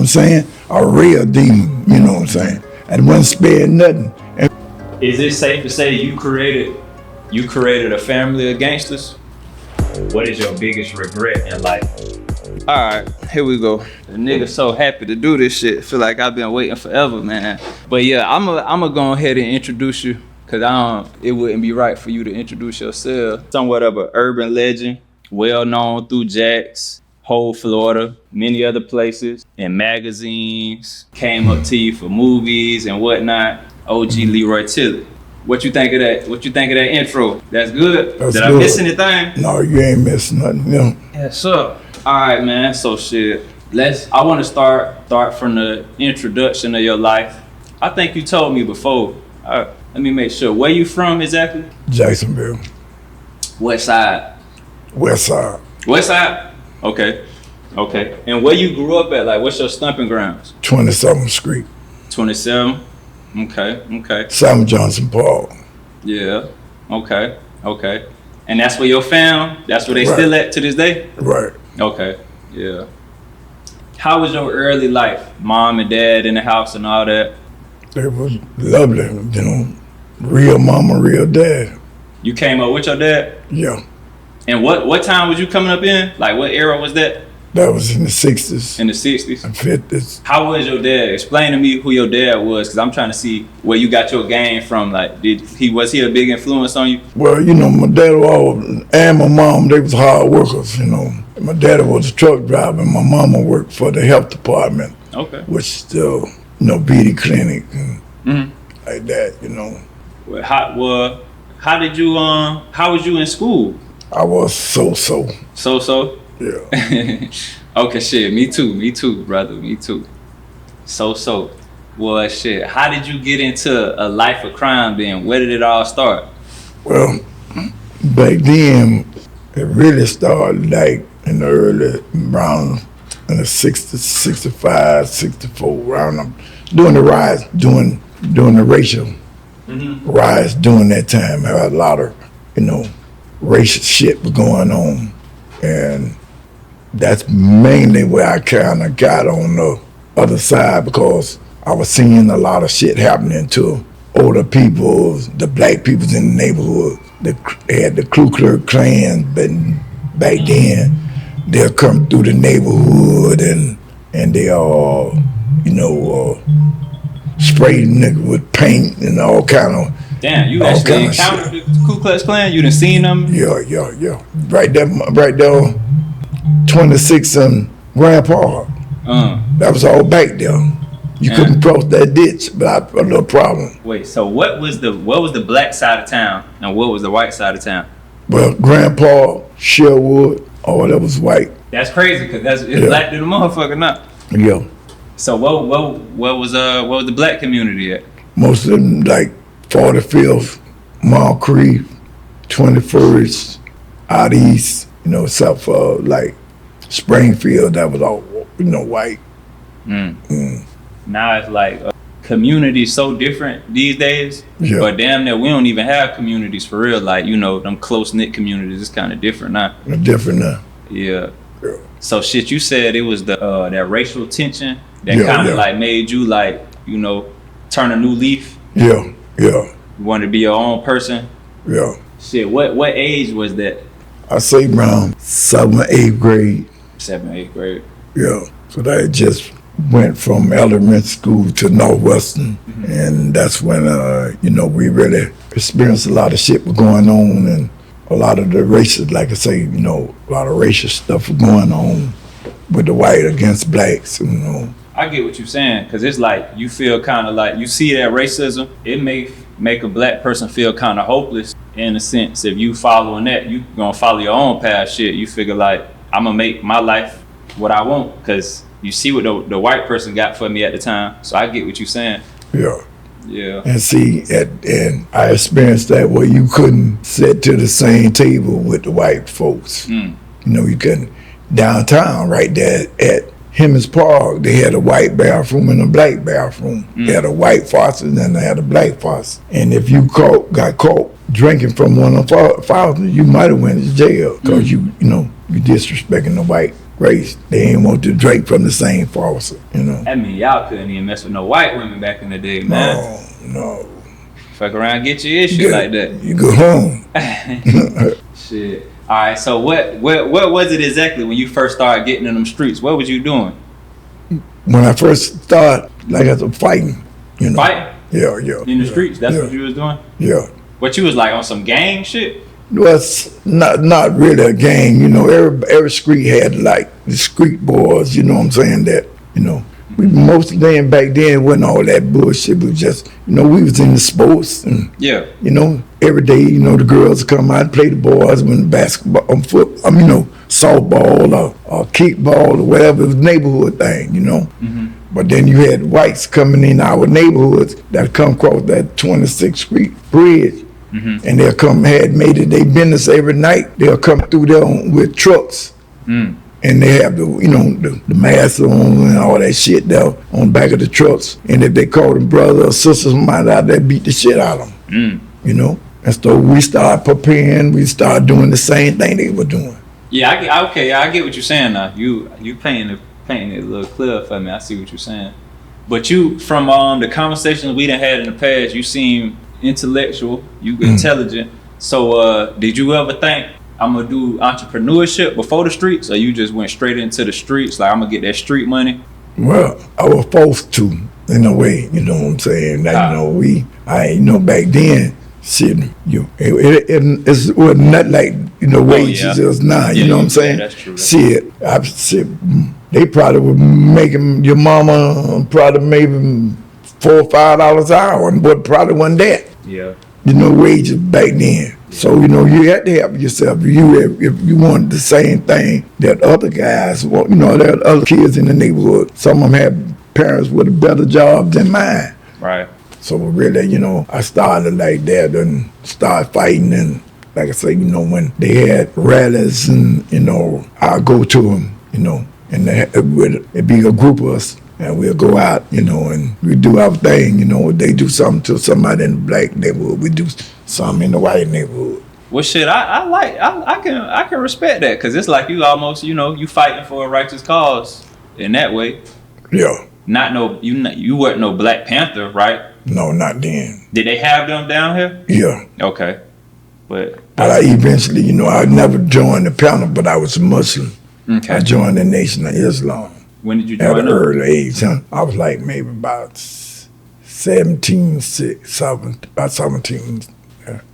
I'm saying? A real demon, you know what I'm saying? And wasn't spared nothing. And is it safe to say you created a family of gangsters? What is your biggest regret in life? All right, here we go. The nigga so happy to do this shit. Feel like I've been waiting forever, man. But yeah, I'm a go ahead and introduce you, cause it wouldn't be right for you to introduce yourself. Somewhat of an urban legend, well known through Jacks, whole Florida, many other places, and magazines. Came up to you for movies and whatnot. OG Leroy Tillie. What you think of that? What you think of that intro? That's good? That's Did good. I miss anything? No, you ain't missing nothing, you know. Yes, sir. All right, man. So shit. I want to start from the introduction of your life. I think you told me before. Let me make sure. Where you from exactly? Jacksonville. West side. West side. West side? Okay. And where you grew up at? Like, what's your stomping grounds? 27th Street. 27. Okay. Sam Johnson Park. Yeah. Okay. And that's where your fam? That's where they still at to this day? Right. Okay. Yeah. How was your early life? Mom and dad in the house and all that? It was lovely, you know. Real mama, real dad. You came up with your dad? Yeah. And what time was you coming up in? Like, what era was that? That was in the 60s. In the 60s? And 50s. How was your dad? Explain to me who your dad was, because I'm trying to see where you got your game from. Like, was he a big influence on you? Well, you know, my dad and my mom, they was hard workers, you know. My daddy was a truck driver, and my mama worked for the health department. Okay. Which still, you know, beauty clinic and like that, you know. Well, how was you in school? I was so. So? Yeah. Okay, shit, me too, brother, me too. So. Well, shit, how did you get into a life of crime then? Where did it all start? Well, back then, it really started like in the early, around in the 60s, 65, 64, around during the rise, during the racial rise during that time. There was a lot of, you know, racial shit was going on. And that's mainly where I kind of got on the other side, because I was seeing a lot of shit happening to older people, the black people in the neighborhood. They had the Ku Klux Klan, but back then they'll come through the neighborhood and they all, you know, spray niggas with paint and all kind of. Damn, you actually encountered the Ku Klux Klan? You done seen them? Yeah. Right there, 26 and Grand Park. That was all back there. You couldn't cross that ditch, but I had a little problem. Wait, so what was the black side of town and what was the white side of town? Well, Grand Park, Sherwood, all that was white. That's crazy, because it's black to the motherfucker now. Yeah. So what was the black community at? Most of them like 45th, Moncrief, 21st, out east, you know, south like Springfield, that was all, you know, white. Now it's like community so different these days. Yeah. But damn near we don't even have communities for real. Like, you know, them close knit communities is kind of different now. They're different now. Yeah. So shit, you said it was that racial tension that kind of like made you like, you know, turn a new leaf. Yeah. You wanted to be your own person. Yeah. Shit, what age was that? I say around 7th, 8th grade. 7th, 8th grade. Yeah. So that just went from elementary school to Northwestern, and that's when you know, we really experienced a lot of shit was going on, and a lot of the racial, like I say, you know, a lot of racial stuff was going on with the white against blacks, you know. I get what you're saying, because it's like you feel kind of like you see that racism, it may make a black person feel kind of hopeless in a sense. If you following that, you gonna follow your own path. Shit, you figure like, I'm gonna make my life what I want, because you see what the white person got for me at the time. So I get what you're saying. Yeah. And see, and I experienced that where you couldn't sit to the same table with the white folks. You know, you couldn't. Downtown, right there at Hemmings Park, they had a white bathroom and a black bathroom. They had a white faucet and then they had a black faucet. And if you got caught drinking from one of the faucets, you might have went to jail, because you know, you disrespecting the white race. They ain't want to drink from the same faucet, you know. I mean, y'all couldn't even mess with no white women back in the day, man. No. Fuck around and get your issue like that. You go home. Shit. All right, so what was it exactly when you first started getting in them streets? What was you doing? When I first started, like I was fighting, you know. Fighting? Yeah. In the streets? That's what you was doing? Yeah. What, you was like on some gang shit? Well, it's not really a gang, you know. Every street had like the street boys, you know what I'm saying, that, you know. We most of them back then wasn't all that bullshit. We just, you know, we was in the sports and, Yeah. you know, every day, you know, the girls come out and play the boys when basketball, you know, softball or kickball or whatever, it was neighborhood thing, you know. Mm-hmm. But then you had whites coming in our neighborhoods that come across that 26th Street bridge. Mm-hmm. And they'll had made it their business every night. They'll come through there with trucks. Mm. And they have the masks on and all that shit there on the back of the trucks. And if they call them brothers or sisters from out there, beat the shit out of them. You know? And so we start preparing, we start doing the same thing they were doing. Yeah, I get what you're saying now. You painting it a little clearer for me. I see what you're saying. But you, from the conversations we done had in the past, you seem intellectual, you intelligent. So did you ever think I'm gonna do entrepreneurship before the streets, or you just went straight into the streets like I'm gonna get that street money? Well, I was forced to, in a way, you know what I'm saying? Like, you know, back then, shit, it was not like, you know, wages is now, you know what I'm saying? That's true. Shit, they probably were making your mama probably maybe $4 or $5 an hour, but probably wasn't that. Yeah. You know, wages back then. Yeah. So, you know, you had to help yourself. If you wanted the same thing that other guys want, you know, there are other kids in the neighborhood. Some of them had parents with a better job than mine. Right. So really, you know, I started like that and started fighting. And like I say, you know, when they had rallies and, you know, I'll go to them, you know, and it'd be a group of us. And we'll go out, you know, and we do our thing, you know. They do something to somebody in the black neighborhood. We do something in the white neighborhood. Well, shit, I can respect that, because it's like you almost, you know, you fighting for a righteous cause in that way. Yeah. You weren't no Black Panther, right? No, not then. Did they have them down here? Yeah. Okay. But I eventually, you know, I never joined the Panther, but I was a Muslim. Okay. I joined the Nation of Islam. When did you join at an early age? Huh? I was like maybe about 17.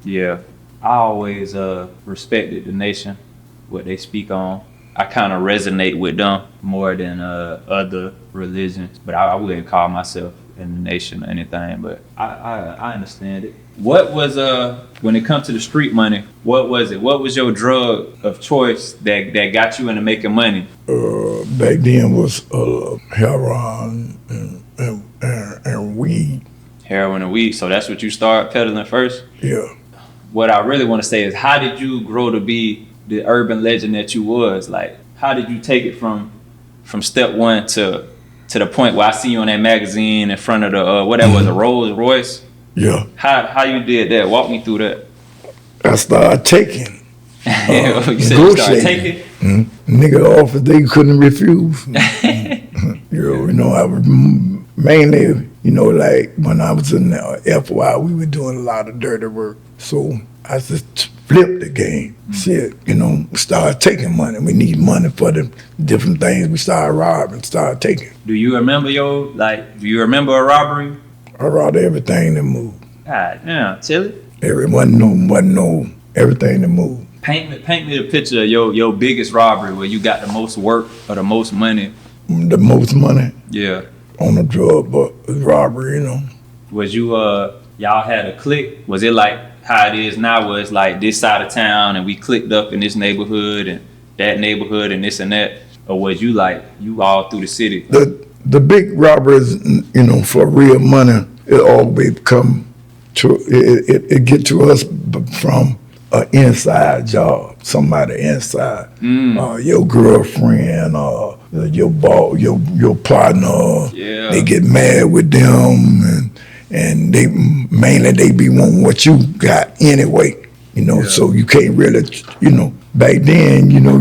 Yeah. I always respected the Nation, what they speak on. I kind of resonate with them more than other religions, but I wouldn't call myself in the Nation or anything, but I understand it. What was, when it comes to the street money, what was it? What was your drug of choice that got you into making money? Back then was heroin and weed. Heroin and weed, so that's what you started peddling first? Yeah. What I really want to say is, how did you grow to be the urban legend that you was? Like, how did you take it from step one to the point where I see you on that magazine in front of the whatever was a Rolls Royce? Yeah. How you did that? Walk me through that. I started taking. You said you started taking? Nigga offered, they couldn't refuse. You know, I was mainly, you know, like when I was in the FY, we were doing a lot of dirty work. So I just flipped the game. Shit, you know, started taking money. We need money for the different things. We started robbing, started taking. Do you remember a robbery? I robbed everything that moved. God damn, Tillie. Wasn't no everything that moved. Paint me the picture of your biggest robbery where you got the most work or the most money. The most money? Yeah. On a drug robbery, you know. Was you y'all had a clique? Was it like how it is now, where it's like this side of town and we clicked up in this neighborhood and that neighborhood and this and that? Or was you like, you all through the city? The big robberies, you know, for real money, it always come to, it get to us from an inside job, somebody inside. Your girlfriend or your boss, your partner, they get mad with them and they be wanting what you got anyway, you know, so you can't really, you know, back then, you know,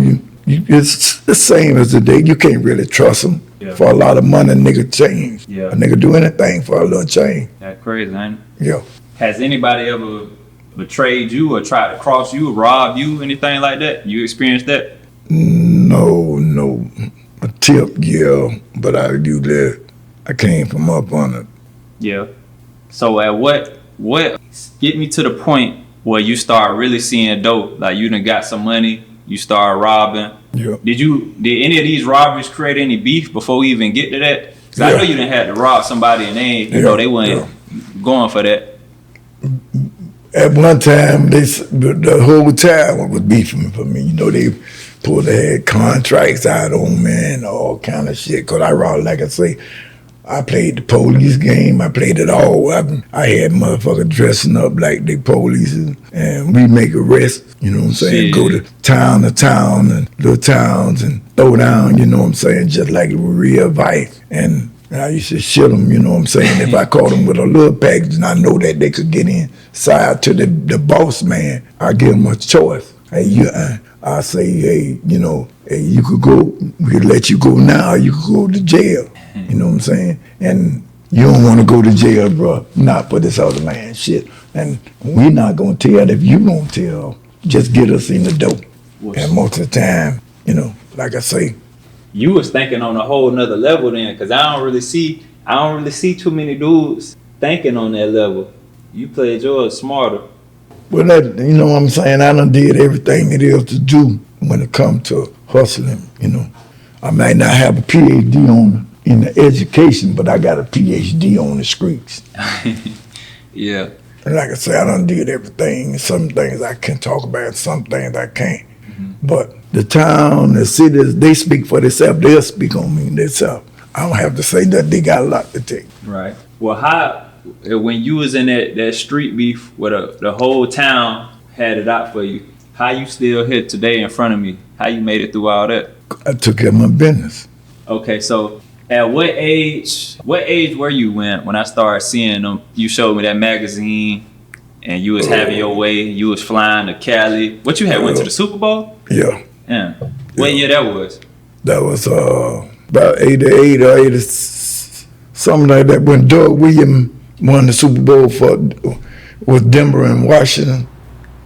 It's the same as today. You can't really trust them. Yeah. For a lot of money, nigga change. Yeah. A nigga do anything for a little change. That's crazy, ain't it? Yeah. Has anybody ever betrayed you or tried to cross you or rob you, anything like that? You experienced that? No. A tip, yeah. But I do that. I came from up on it. Yeah. So at what get me to the point where you start really seeing dope? Like you done got some money, you start robbing. Yeah. Did any of these robberies create any beef before we even get to that? Cause I know you done had to rob somebody and they weren't going for that. At one time, the whole town was beefing for me. You know, they had contracts out on me and all kind of shit. Cause I robbed, like I say, I played the police game. I played it all. I had motherfuckers dressing up like they police and we make arrests. You know what I'm saying? Shit. Go to town and little towns and throw down. You know what I'm saying? Just like real vice. And I used to shit them. You know what I'm saying? If I caught them with a little package and I know that they could get inside to the boss man, I give them a choice. Hey, I say, hey, you know, hey, you could go. We could let you go now. Or you could go to jail. You know what I'm saying? And you don't want to go to jail, bro. Not for this other man shit. And we not going to tell if you don't tell. Just get us in the dope. And most of the time, you know, like I say. You was thinking on a whole nother level then, because I don't really see too many dudes thinking on that level. You played yours smarter. Well, you know what I'm saying? I done did everything it is to do when it comes to hustling, you know. I might not have a PhD in the education, but I got a PhD on the streets. Yeah. And like I say, I done did everything. Some things I can talk about, some things I can't. But the town, the cities, they speak for themselves. They'll speak on me themselves. I don't have to say that. They got a lot to take. Right. Well, when you was in that street beef where the whole town had it out for you, how you still here today in front of me? How you made it through all that? I took care of my business. Okay, so at what age were you when I started seeing them? You showed me that magazine and you was having your way, you was flying to Cali. What you had, went to the Super Bowl? Yeah. Yeah. What year that was? That was about 88 or 80, something like that, when Doug Williams won the Super Bowl with Denver and Washington.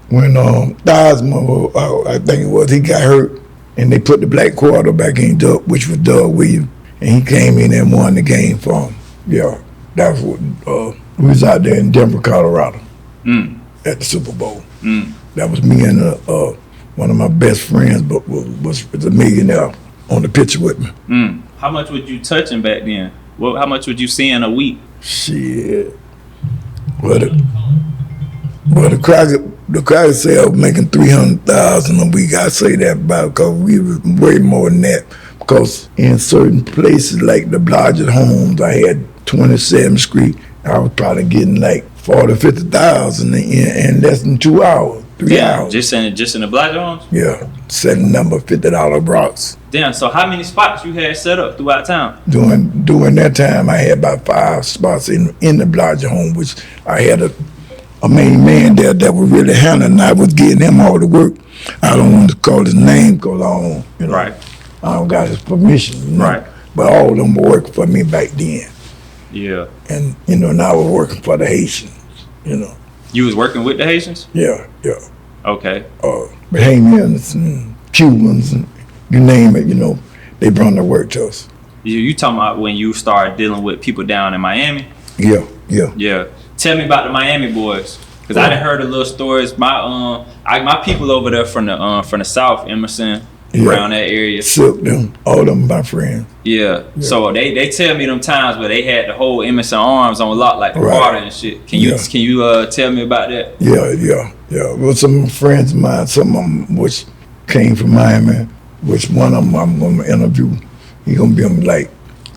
When Thosma, I think it was, he got hurt, and they put the black quarterback in, which was Doug Williams, and he came in and won the game for him. Yeah, that was what, we was out there in Denver, Colorado, at the Super Bowl. That was me and one of my best friends, but was a millionaire on the picture with me. How much was you touching back then? How much would you seeing a week? Shit. Well, the cracker say I was making $300,000 a week. I say that about because we was way more than that. Because in certain places like the Blodgett Homes, I had 27th Street. I was probably getting like 40, 50,000 in less than 2 hours, 3 hours. Just in the Blodgett Homes? Yeah, setting number $50 blocks. Damn. So how many spots you had set up throughout town? During that time, I had about 5 spots in the Blodgett Home, which I had a main man there that was really handling. I was getting him all the work. I don't want to call his name because I don't, you know, Right. I don't got his permission. You know? Right. But all of them were working for me back then. Yeah. And, you know, now I was working for the Haitians, you know. You was working with the Haitians? Yeah. Okay. Bahamians and Cubans and you name it, you know, they brought their work to us. You talking about when you started dealing with people down in Miami? Yeah. Yeah. Tell me about the Miami boys, cause I done heard the little stories. My people over there from the South, Emerson, around that area. Silk them, all them my friends. Yeah. So they tell me them times where they had the whole Emerson Arms on lock, like the water and shit. Can you tell me about that? Yeah. Well, some friends of mine, some of them which came from Miami, which one of them I'm gonna interview. He gonna be like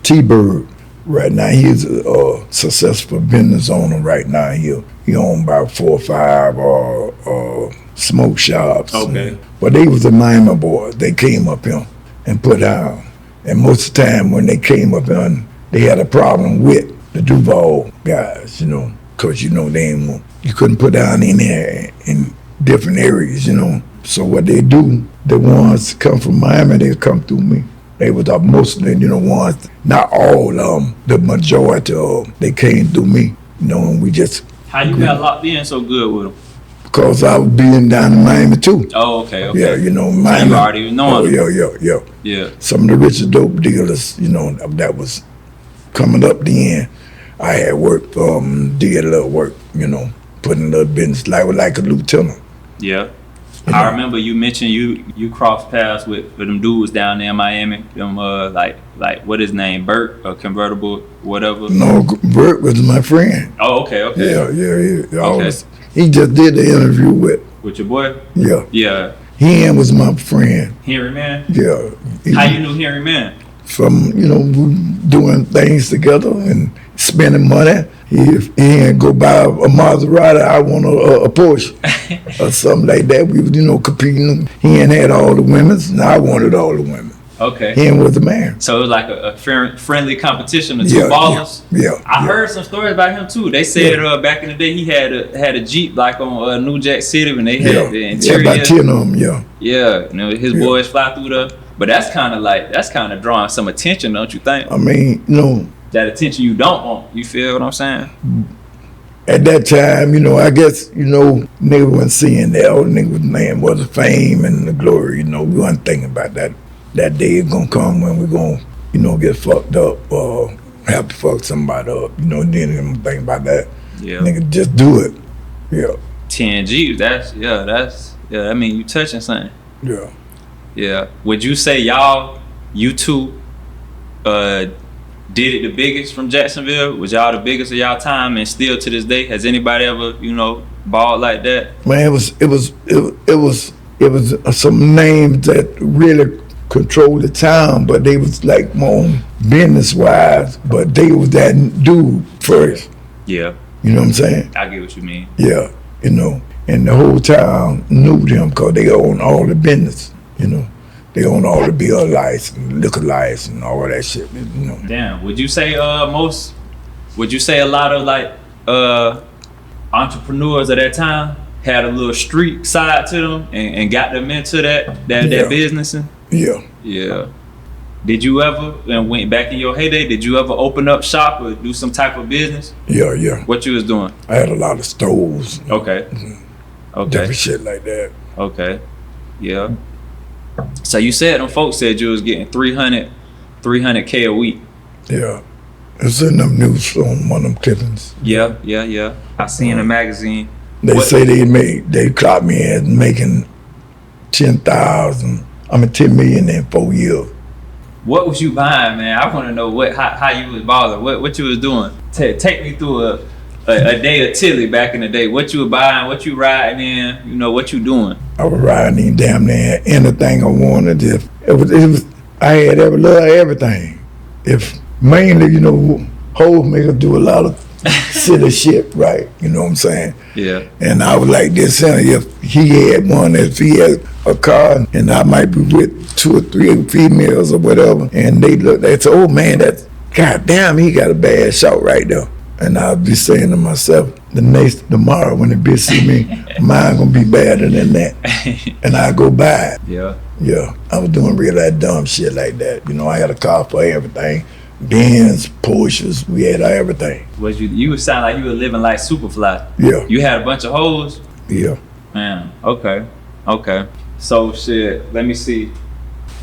T-Bird. Right now, he's a successful business owner right now. He owned about 4 or 5 smoke shops. Okay. But they was the Miami boys. They came up here and put down. And most of the time when they came up here, they had a problem with the Duval guys, you know, because, you know, you couldn't put down in there in different areas, you know. So what they do, the ones come from Miami, they come through me. They was mostly, ones, not all of them, the majority of them, they came through me, and we just. How you got locked in so good with them? Because I was being down in Miami too. Oh, okay. Yeah, Miami. So you already knowing them. Yeah. Some of the richest dope dealers, that was coming up then. I had worked, did a little work, putting a little business, like a lieutenant. Yeah. I remember you mentioned you crossed paths with them dudes down there in Miami. Them like what his name, Bert or Convertible, whatever. No, Bert was my friend. Oh, okay. Yeah. Okay. He just did the interview with your boy. Yeah. Yeah. He was my friend. Henry Man. Yeah. How you knew Henry Man? From doing things together and spending money. He'd go buy a Maserati, I want a Porsche or something like that. We was, competing. He ain't had all the women, and I wanted all the women. Okay. He was the man. So it was like a friendly competition of two ballers. Yeah. I heard some stories about him too. They said back in the day he had a Jeep like on New Jack City when they had the interior. Yeah, about 10 of them, Yeah, his boys fly through the. But that's kind of drawing some attention, don't you think? I mean, that attention you don't want. You feel what I'm saying? At that time, I guess, nigga wasn't seeing that. All nigga was the fame and the glory, we wasn't thinking about that. That day is gonna come when we're gonna, get fucked up or have to fuck somebody up, then I'm thinking about that. Yeah. Nigga, just do it. Yeah. 10 G's, I mean, you touching something. Yeah. Yeah. Would you say you two, did it the biggest from Jacksonville? Was y'all the biggest of y'all time, and still to this day, has anybody ever, balled like that? Man, it was some names that really controlled the town, but they was like more business wise, but they was that dude first. Yeah. You know what I'm saying? I get what you mean. Yeah, and the whole town knew them because they own all the business, They own all the beer lights and liquor lights and all that shit, Damn. Would you say a lot of like entrepreneurs at that time had a little street side to them and got them into that business? Yeah. Did you ever, and went back in your heyday, did you ever open up shop or do some type of business? Yeah. What you was doing? I had a lot of stores. Okay. Different shit like that. Okay. Yeah. So you said them folks said you was getting 300K a week. Yeah. It's in them news on one of them clippings. Yeah. I seen in a magazine. They say they clocked me as making 10 million in 4 years. What was you buying, man? I want to know how you was balling. What you was doing? Take me through a day of Tillie back in the day. What you were buying? What you riding in? What you doing? I was riding in damn near anything I wanted. I had everything. If mainly, hoes make us do a lot of silly shit, right? You know what I'm saying? Yeah. And I was like this, if he had one, if he had a car, and I might be with 2 or 3 females or whatever, and they say, oh man, goddamn, he got a bad shot right there. And I'll be saying to myself, tomorrow when the bitch see me, mine gonna be better than that. And I go buy it. Yeah. I was doing real that dumb shit like that. I had a car for everything. Benz, Porsches, we had everything. You would sound like you were living like Superfly. Yeah. You had a bunch of hoes? Yeah. Man, okay. So shit, let me see.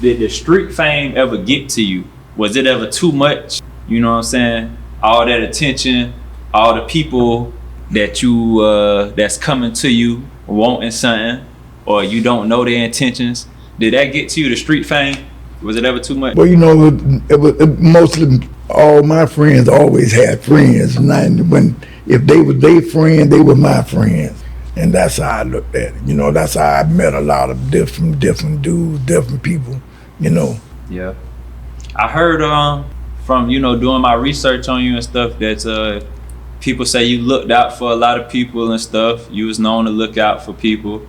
Did the street fame ever get to you? Was it ever too much? You know what I'm saying? All that attention, all the people that you that's coming to you wanting something, or you don't know their intentions. Did that get to you, the street fame? Was it ever too much? Well, it was mostly all my friends always had friends. If they were their friend, they were my friends. And that's how I looked at it. That's how I met a lot of different dudes, different people, Yeah. I heard from, doing my research on you and stuff that people say you looked out for a lot of people and stuff. You was known to look out for people.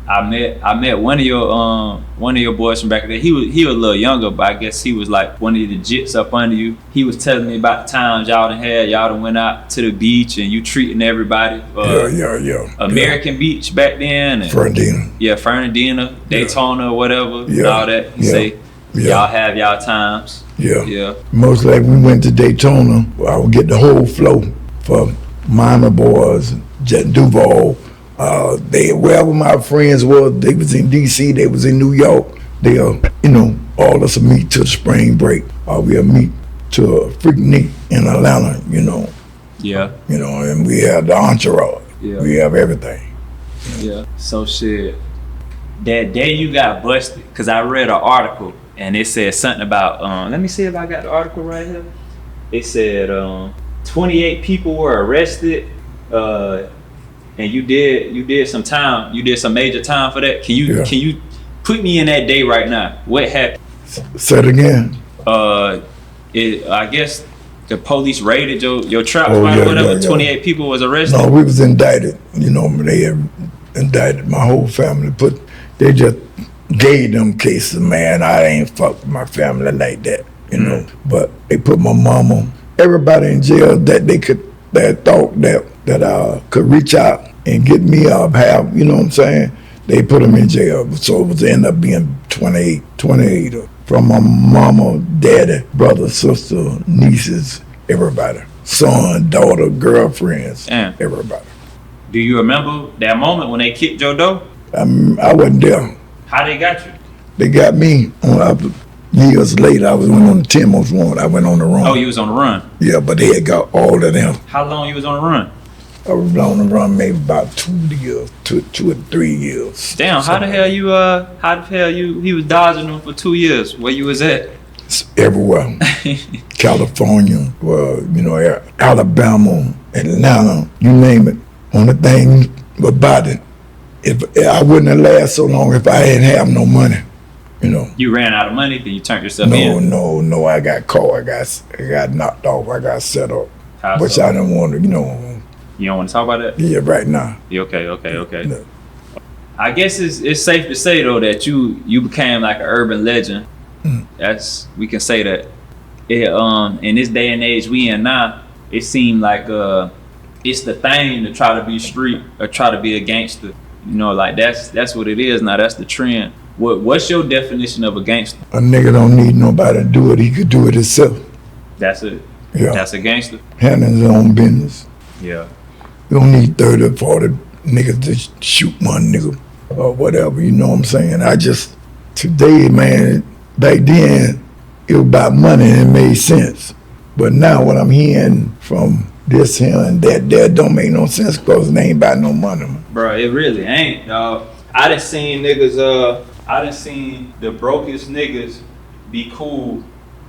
I met one of your boys from back then. He was a little younger, but I guess he was like one of the jits up under you. He was telling me about the times y'all done went out to the beach and you treating everybody. Yeah. American Beach back then. And, Fernandina. Yeah, Fernandina, Daytona, whatever, and all that. He say y'all have y'all times. Yeah. Most like we went to Daytona, I would get the whole flow for Mama boys, Jet Duval. Wherever my friends were, they was in DC, they was in New York. They'll, all us will meet to the spring break. We'll meet to a Freaknik in Atlanta, Yeah. And we have the entourage. Yeah. We have everything. Yeah. So shit. That day you got busted, cause I read an article and it said something about let me see if I got the article right here. It said 28 people were arrested, and you did some time, you did some major time for that. Can you put me in that day right now? What happened? Say it again. I guess the police raided your trap spot or whatever. 28 people was arrested. No, we was indicted. They had indicted my whole family. They just gave them cases, man. I ain't fucked with my family like that, But they put my mama, everybody in jail that thought that I could reach out and get me up, they put them in jail. So it was end up being 28 from my mama, daddy, brother, sister, nieces, everybody. Son, daughter, girlfriends, everybody. Do you remember that moment when they kicked your door? I wasn't there. How they got you? They got me years later. I went on the 10 most wanted. I went on the run. Oh, you was on the run? Yeah, but they had got all of them. How long you was on the run? I was on the run maybe about 2 years, 2 or 3 years. Damn, how the hell he was dodging them for 2 years? Where you was at? Everywhere. California, Alabama, Atlanta, you name it. Only thing about it, if I wouldn't have lasted so long if I didn't have no money, You ran out of money, then you turned yourself in? No, I got caught, I got knocked off, I got set up. How which so? I didn't want to, You don't want to talk about that? Yeah, right now. Yeah, okay. No. I guess it's safe to say though that you became like an urban legend. We can say that. In this day and age we in now, it seemed like it's the thing to try to be street or try to be a gangster. Like that's what it is now. That's the trend. What's your definition of a gangster? A nigga don't need nobody to do it. He could do it himself. That's it. Yeah. That's a gangster. Handling his own business. Yeah. You don't need 30 or 40 niggas to shoot one nigga or whatever, you know what I'm saying? Today, man, back then, it was about money and it made sense. But now what I'm hearing from this here and that don't make no sense because it ain't about no money, man. Bro, it really ain't, dog. I done seen niggas, I done seen the brokest niggas be cool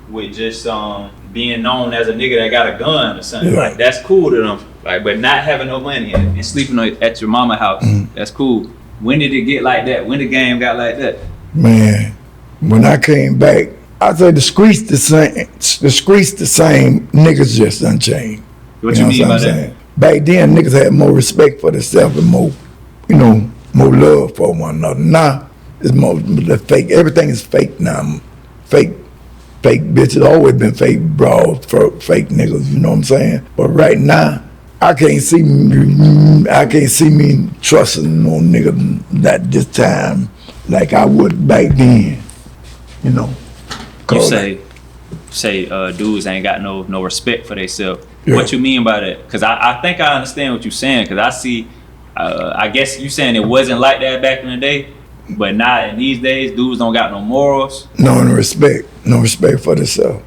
with just being known as a nigga that got a gun or something. Yeah. Like that's cool to them. Like, but not having no money and sleeping at your mama house, that's cool. When did it get like that? When the game got like that? Man, when I came back, I said the streets the same, niggas just unchanged. What you mean by that? Back then, niggas had more respect for themselves and more, more love for one another. Now, it's more the fake. Everything is fake now. Fake bitches always been fake bras for fake niggas. You know what I'm saying? But right now, I can't see me trusting no nigga that this time like I would back then. You say dudes ain't got no respect for themselves. Yeah. What you mean by that? Because I think I understand what you're saying. Because I see, I guess you saying it wasn't like that back in the day, but now in these days, dudes don't got no morals. No respect for themselves.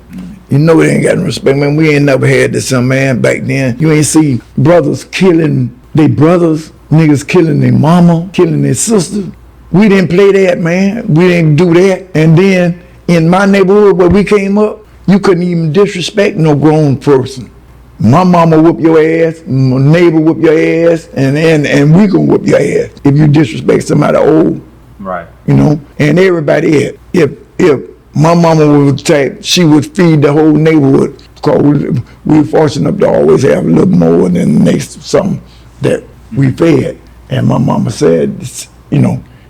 You know they ain't got no respect, man. We ain't never had this, man. Back then, you ain't see brothers killing their brothers, niggas killing their mama, killing their sister. We didn't play that, man. We didn't do that. And then in my neighborhood where we came up, you couldn't even disrespect no grown person. My mama whoop your ass, my neighbor whoop your ass, and we gonna whoop your ass if you disrespect somebody old. Right. And everybody, if my mama was type, she would feed the whole neighborhood because we were fortunate enough to always have a little more than the next something that we fed. And my mama said,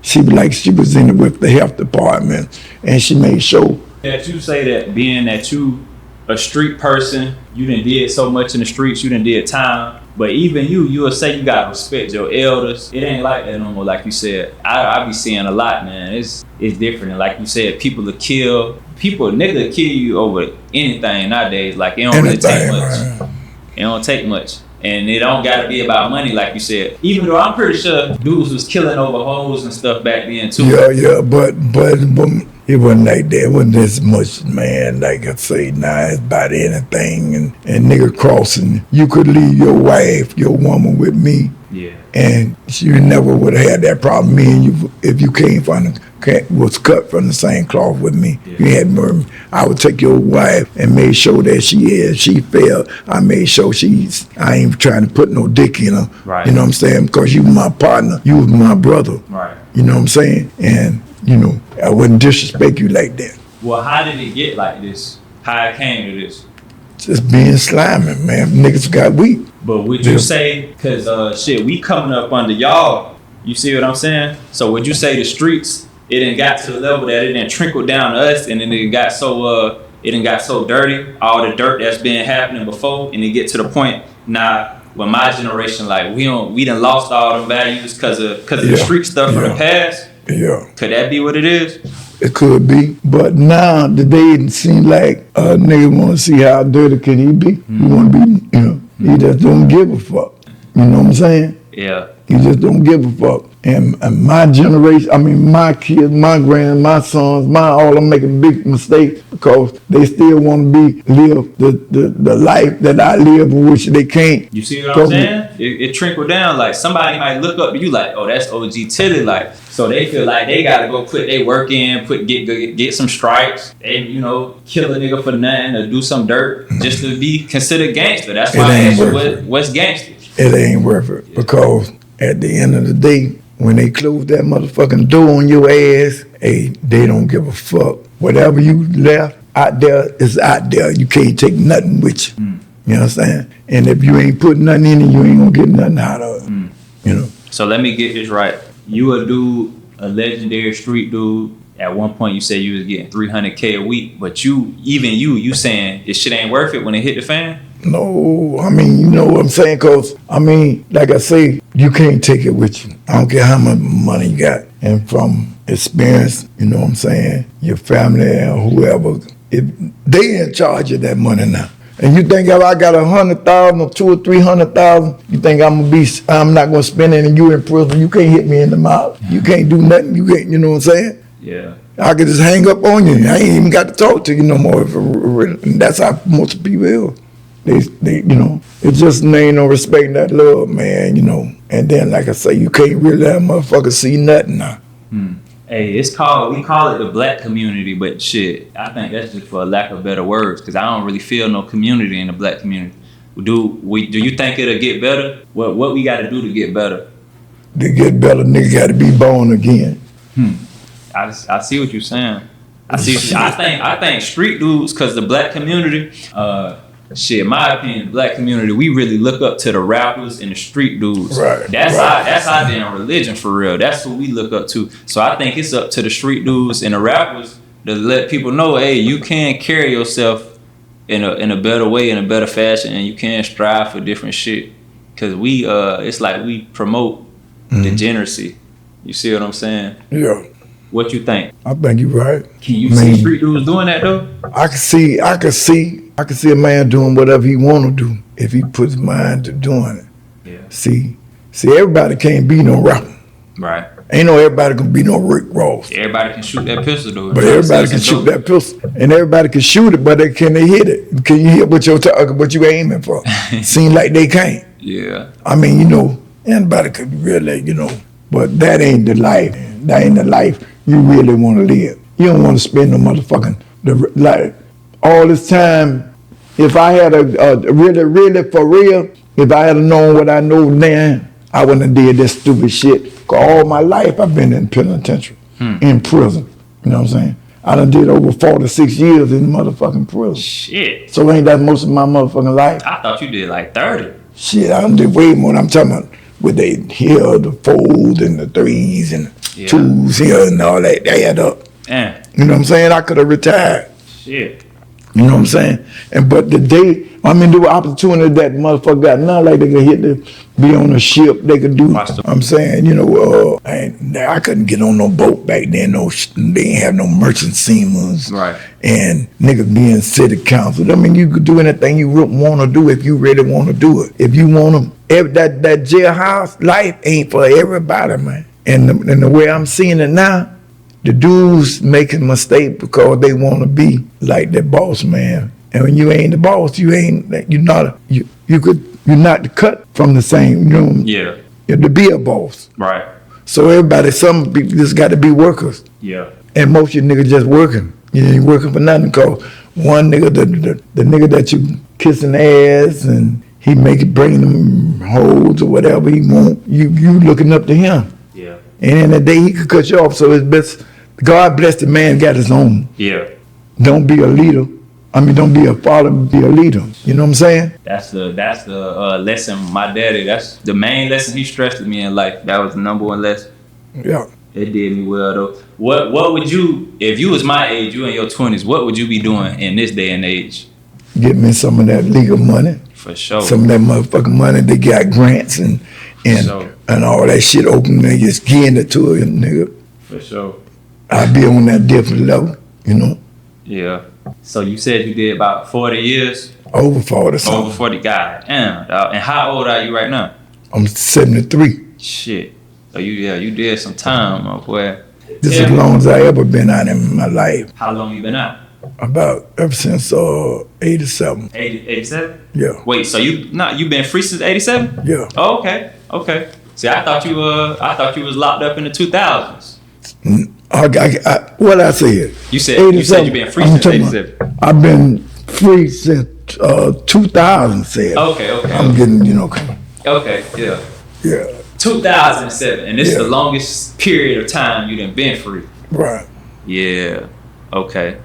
she was in it with the health department, and she made sure that you say that being that you a street person, you done did so much in the streets, you done did time. But even you will say you gotta respect your elders. It ain't like that no more. Like you said, I be seeing a lot, man. It's different. And like you said, people will kill. Nigga kill you over anything nowadays. Like it don't really take much. Man. It don't take much. And it don't gotta be about money, like you said. Even though I'm pretty sure dudes was killing over hoes and stuff back then too. Yeah, but it wasn't like that. It wasn't as much, man. Like I say, now it's about anything and nigga crossing. You could leave your wife, your woman with me. Yeah. And you never would have had that problem. Me and you, if you was cut from the same cloth with me. Yeah. You had murder. I would take your wife and make sure that she fell. I made sure I ain't trying to put no dick in her. Right. You know what I'm saying? Because you my partner, you was my brother. Right. You know what I'm saying? And, I wouldn't disrespect you like that. Well, how did it get like this? How it came to this? Just being slimy, man. Niggas got weak. But would you say, cause we coming up under y'all, you see what I'm saying? So would you say the streets, it done got to the level that it done trickled down to us, and then it got so dirty, all the dirt that's been happening before, and it get to the point now with my generation, like we done lost all them values cause of the street stuff from the past? Yeah. Could that be what it is? It could be, but now today it seems like a nigga want to see how dirty can he be. Mm-hmm. You want to be, he just don't give a fuck. You know what I'm saying? Yeah. He just don't give a fuck. And my generation, my kids, my my sons, all them making big mistakes because they still want to live the life that I live, which they can't. You see what I'm saying? It trickled down. Like somebody might look up to you like, oh, that's OG Tillie. Like, so they feel like they gotta go put their work in, get some stripes, and kill a nigga for nothing or do some dirt just to be considered gangster. That's why I asked you what's gangster. It ain't worth it because at the end of the day, when they close that motherfucking door on your ass, they don't give a fuck. Whatever you left out there is out there. You can't take nothing with you. Mm. You know what I'm saying? And if you ain't putting nothing in it, you ain't gonna get nothing out of it. Mm. So let me get this right. You a dude, a street dude. At one point you said you was getting $300K a week, but you saying this shit ain't worth it when it hit the fan? No, you know what I'm saying? Because, like I say, you can't take it with you. I don't care how much money you got. And from experience, you know what I'm saying, your family or whoever, if they in charge of that money now. And you think if I got 100,000 or 200,000 or 300,000, you think I'm not gonna spend it and you in prison? You can't hit me in the mouth. You can't do nothing. You can't, you know what I'm saying? Yeah. I could just hang up on you. I ain't even got to talk to you no more. And that's how most people is. They it's just ain't no respect and that love, man, And then, like I say, you can't really let a motherfucker see nothing now. Hey, we call it the black community, but shit, I think that's just for a lack of better words, because I don't really feel no community in the black community. Do you think it'll get better? What we got to do to get better? To get better, nigga got to be born again. I see what you're saying. I think street dudes, because the black community, in my opinion, the black community, we really look up to the rappers and the street dudes. Right. That's our damn religion for real. That's what we look up to. So I think it's up to the street dudes and the rappers to let people know, hey, you can carry yourself in a better way, in a better fashion, and you can strive for different shit. Cause it's like we promote degeneracy. You see what I'm saying? Yeah. What you think? I think you're right. Can you see street dudes doing that though? I can see a man doing whatever he want to do if he puts his mind to doing it. Yeah. See, everybody can't be no rapper. Right. Ain't everybody can be no Rick Ross. Everybody can shoot that pistol though. But everybody can shoot that pistol, and everybody can shoot it, but can they hit it? Can you hit what you aiming for? Seems like they can't. Yeah. Anybody could really, but that ain't the life. That ain't the life you really want to live. You don't want to spend no motherfucking all this time. If I had a really for real, if I had known what I know now, I wouldn't have did this stupid shit. Cause all my life I've been in penitentiary, in prison. You know what I'm saying? I done did over 46 years in motherfucking prison. Shit. So ain't that most of my motherfucking life? I thought you did like 30. Shit, I done did way more than I'm talking about. with they here, the 4s and the 3s and the 2s here and all that, they add up. You know what I'm saying? I could have retired. Shit. You know what I'm saying? But the opportunity that motherfucker got now, like they could hit be on a ship, they could do. I'm saying, I couldn't get on no boat back then. They ain't have no merchant seamen. Right. And niggas being city council. I mean, you could do anything you want to do if you really want to do it. If you want to, that jailhouse life ain't for everybody, man. And the way I'm seeing it now, the dudes making mistakes because they want to be like their boss man. And when you ain't the boss, you're not the cut from the same, Yeah. You have to be a boss. Right. So some people just got to be workers. Yeah. And most of you niggas just working. You ain't working for nothing because one nigga, the nigga that you kissing ass and he bring them hoes or whatever he want, you looking up to him. Yeah. And in the day he could cut you off, so it's best. God bless the man got his own. Yeah. Don't be a leader. Don't be a follower, be a leader. You know what I'm saying? That's the lesson my daddy, that's the main lesson he stressed to me in life. That was the number one lesson. Yeah. It did me well though. What would you, if you was my age, you in your 20s, what would you be doing in this day and age? Get me some of that legal money. For sure. Some of that motherfucking money. They got grants and all that shit open. They just getting it to a nigga. For sure. I'd be on that different level, Yeah. So you said you did about 40 years? Over 40 something. Over 40, God damn. And how old are you right now? I'm 73. Shit. So you did some time, my boy. This is as long as I ever been out in my life. How long you been out? About ever since 87. 87? Yeah. Wait, so you been free since 87? Yeah. Oh, okay. See, I thought you was locked up in the 2000s. What I said? You said you been free since 87. I've been free since 2007. Okay. I'm getting, Okay, yeah. Yeah. 2007, and this is the longest period of time you done been free. Right. Yeah. Okay.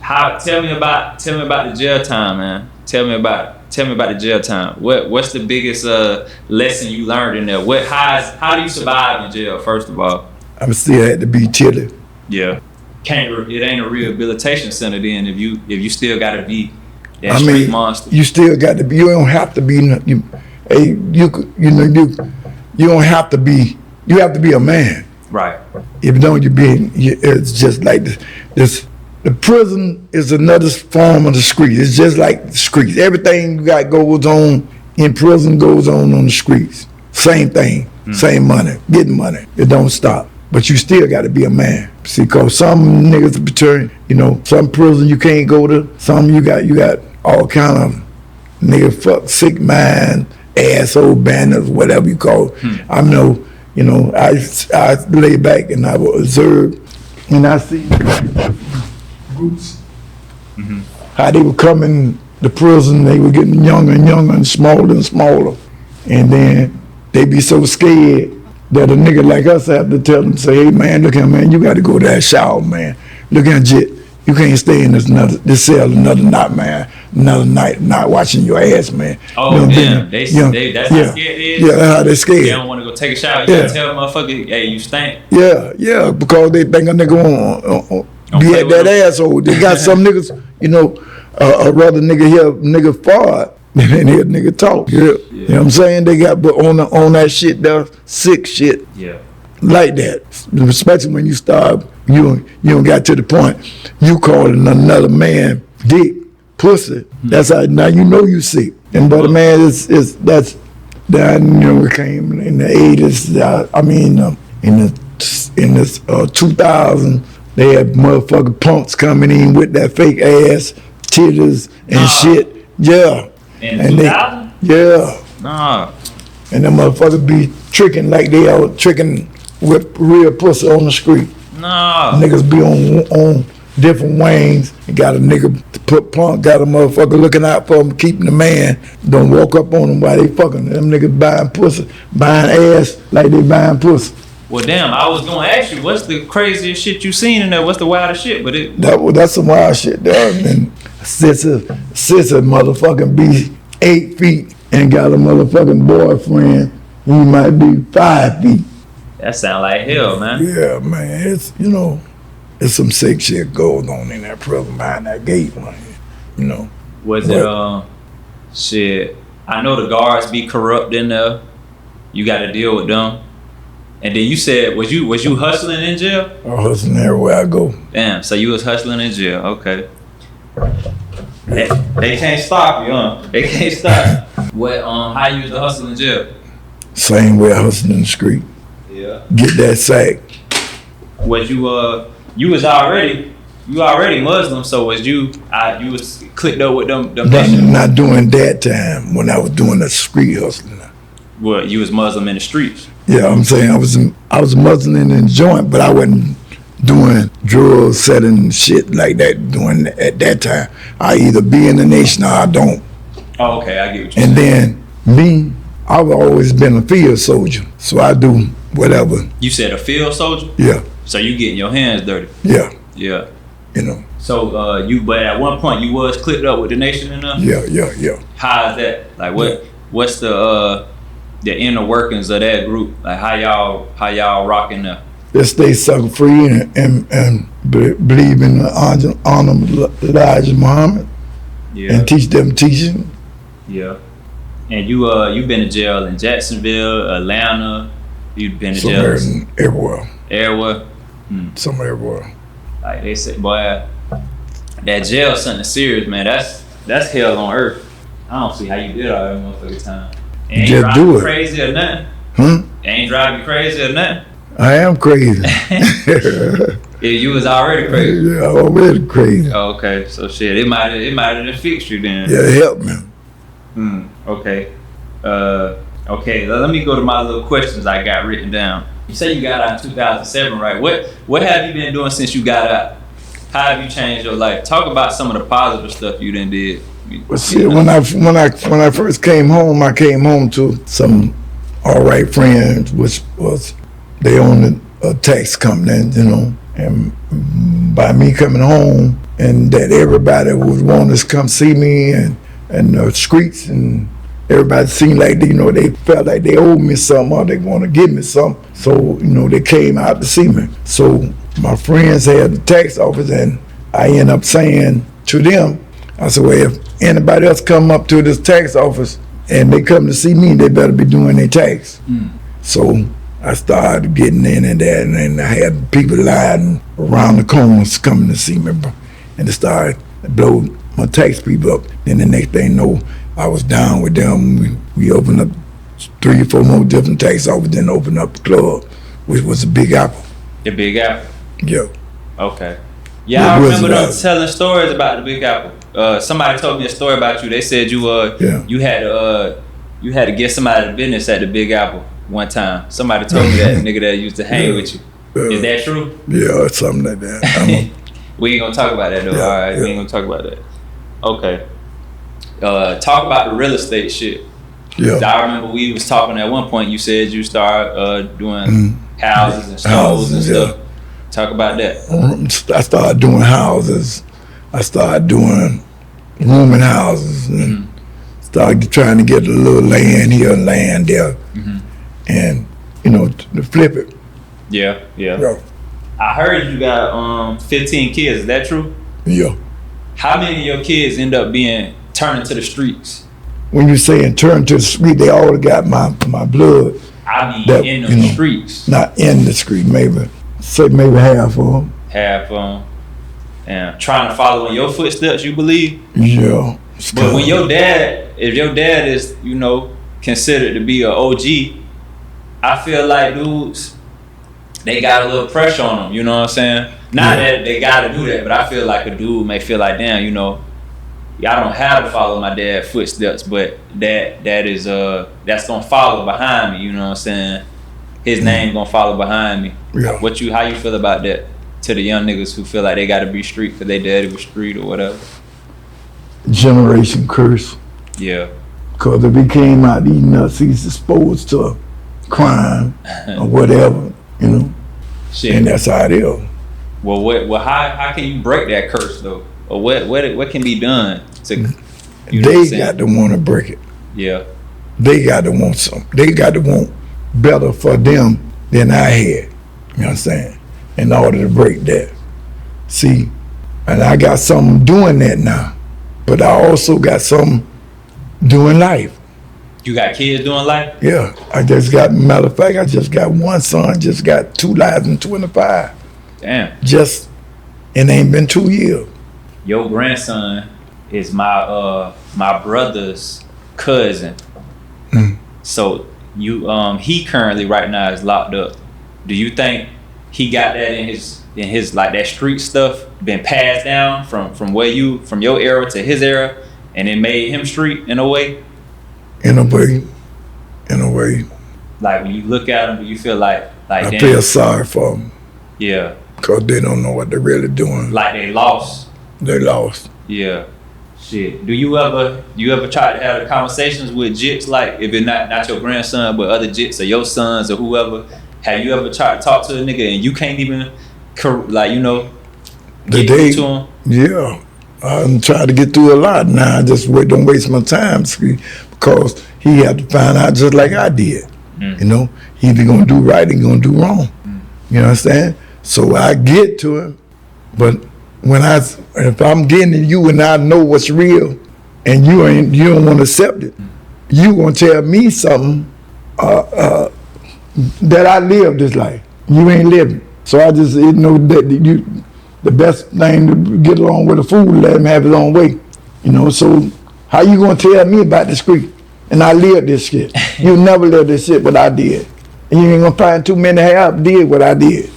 Tell me about the jail time, man. Tell me about the jail time. What's the biggest lesson you learned in there? How do you survive in jail? First of all, I still had to be Tillie. Yeah. It ain't a rehabilitation center then if you still gotta be that street monster. You still got to be. You don't have to be. You don't have to be. You have to be a man. Right. If you don't, it's just like this. The prison is another form of the street. It's just like the streets. Everything you got goes on in prison goes on the streets. Same thing. Same money. Getting money. It don't stop. But you still got to be a man. See, cause some niggas return. Some prison you can't go to. Some you got all kind of nigga fuck sick mind, asshole banners, whatever you call it. I know. I lay back and I will observe, and I see groups, how they were coming to prison. They were getting younger and younger and smaller, and then they be so scared that a nigga like us have to tell them, say, hey man, look here, man, you got to go to that shower, man. Look here, Jit, you can't stay in this cell another night, man. Another night not watching your ass, man. Oh, damn. That's how scared they is? Yeah, that's how they scared. They don't want to go take a shower. You gotta tell a motherfucker, hey, you stink. Yeah, because they think a nigga be at that asshole. They got some niggas, a rather nigga fart than hear nigga talk. Yeah. You know what I'm saying? They got on that shit, that sick shit. Yeah. Like that. Especially when you start, you don't got to the point you calling another man dick, pussy. That's how now you sick. And but a man is that's that came in the 80s. In the 2000, they had motherfucking punks coming in with that fake ass titties and shit. Yeah. In 2000? Yeah. Nah. And them motherfuckers be tricking like they are tricking with real pussy on the street. Nah. Niggas be on different wings. And got a nigga to put punk, got a motherfucker looking out for him, keeping the man. Don't walk up on them while they fucking. Them niggas buying pussy, buying ass like they buying pussy. Well, damn, I was gonna ask you, what's the craziest shit you seen in there? What's the wildest shit? But that's some wild shit there. And sister motherfucking be 8 feet and got a motherfucking boyfriend, he might be 5 feet. That sound like hell, man. Yeah, man, it's, you know, it's some sick shit goes on in that prison behind that gate, man, you know. Was it, shit, I know the guards be corrupt in there. You got to deal with them. And then you said, was you hustling in jail? I'm hustling everywhere I go. Damn, so you was hustling in jail, okay. They can't stop you, huh? They can't stop. What, how you was the hustle in jail? Same way I hustle in the street. Yeah. Get that sack. Was you was already Muslim, so was you was clicked up with them Not doing that time when I was doing the street hustling. Well, you was Muslim in the streets. Yeah, I'm saying I was Muslim in the joint, but I wasn't doing drugs, selling shit like that doing at that time. I either be in the nation or I don't. Oh, okay, I get what you're And saying. then me, I've always been a field soldier, so I do whatever. You said a field soldier? Yeah. So you getting your hands dirty? Yeah. Yeah. You know. So but at one point you was clicked up with the nation enough? Yeah. How is that? Like what's the inner workings of that group? Like how y'all rocking there? They stay sucker free and believe in the honor of Elijah Muhammad. Yeah. And teach them teaching. Yeah. And you been to jail in Jacksonville, Atlanta. You've been to jail everywhere. Everywhere. Somewhere everywhere. Like they said, boy, that jail something serious, man. That's hell on earth. I don't see how you did all that motherfucking time. Ain't Just drive do you it. crazy or nothing. Ain't drive you crazy or nothing. I am crazy. Yeah, you was already crazy. Yeah, already crazy. Oh, okay, so shit, it might have fixed you then. Yeah, it helped me. Okay. Okay, let me go to my little questions I got written down. You say you got out in 2007, right? What have you been doing since you got out? How have you changed your life? Talk about some of the positive stuff you done did. Well, see, when I first came home, I came home to some all right friends, which was they owned a tax company, you know. And by me coming home, and that everybody would want to come see me, and the streets, and everybody seemed like they felt like they owed me something or they want to give me something. So they came out to see me. So my friends had the tax office, and I ended up saying to them, I said, well, if anybody else come up to this tax office and they come to see me, they better be doing their tax. So I started getting in and that, and then I had people lying around the corners coming to see me, and they started to blow my tax people up. Then the next thing you know, I was down with them. We opened up 3 or 4 more different tax offices, then opened up the club, which was the Big Apple. The Big Apple? Yeah. Okay. Yeah, I remember them telling stories about the Big Apple. Somebody told me a story about you. They said you had to get somebody to business at the Big Apple one time. Somebody told me that nigga that used to hang with you. Is that true? Yeah, something like that. We ain't gonna talk about that though. Yeah, all right, we ain't gonna talk about that. Okay. Talk about the real estate shit. Yeah. I remember we was talking at one point. You said you started doing houses and stores and stuff. Talk about that. I started doing houses. I started doing rooming houses, and started trying to get a little land here and land there, and to flip it. Yeah. I heard you got 15 kids. Is that true? Yeah. How many of your kids end up being turned to the streets? When you say turn to the street, they all got my blood. I mean, in the streets. Not in the street, maybe half of them. Half of them. And trying to follow in your footsteps, you believe? Yeah. But when if your dad is, considered to be an OG, I feel like dudes, they got a little pressure on them, you know what I'm saying? Not that they gotta do that, but I feel like a dude may feel like, damn, y'all don't have to follow my dad's footsteps, but that's gonna follow behind me, you know what I'm saying? His name gonna follow behind me. Yeah. How you feel about that? To the young niggas who feel like they gotta be street because they daddy was street or whatever. Generation curse. Yeah. Cause if he came out these nuts, he's exposed to crime or whatever, Shit. And that's how it is. Well, how can you break that curse though? Or what can be done to? They got to want to break it. Yeah. they got to want some. They got to want better for them than I had. You understand? In order to break that. See, and I got some doing that now, but I also got some doing life. You got kids doing life? Yeah, I just got, matter of fact, I just got one son, just got 2 lives in 25. Damn. Just, it ain't been 2 years. Your grandson is my brother's cousin. So he currently right now is locked up. Do you think he got that in his like that street stuff been passed down from your era to his era, and it made him street in a way? In a way. Like when you look at him, do you feel like I damn, feel sorry for them. Yeah. Because they don't know what they're really doing. Like they lost. They lost. Yeah. Shit. Do you ever try to have the conversations with jits, like if it's not your grandson but other jits or your sons or whoever? Have you ever tried to talk to a nigga and you can't even get to him? Yeah. I'm trying to get through a lot now. I just don't waste my time, because he had to find out just like I did. You know, he either gonna do right or he gonna do wrong. You understand? So I get to him, but if I'm getting to you and I know what's real, and you don't want to accept it, you gonna tell me something that I lived this life. You ain't living. So I just know that the best thing to get along with a fool, let him have his own way. You know, so how you gonna tell me about the street? And I lived this shit. You never lived this shit, but I did. And you ain't gonna find too many have did what I did.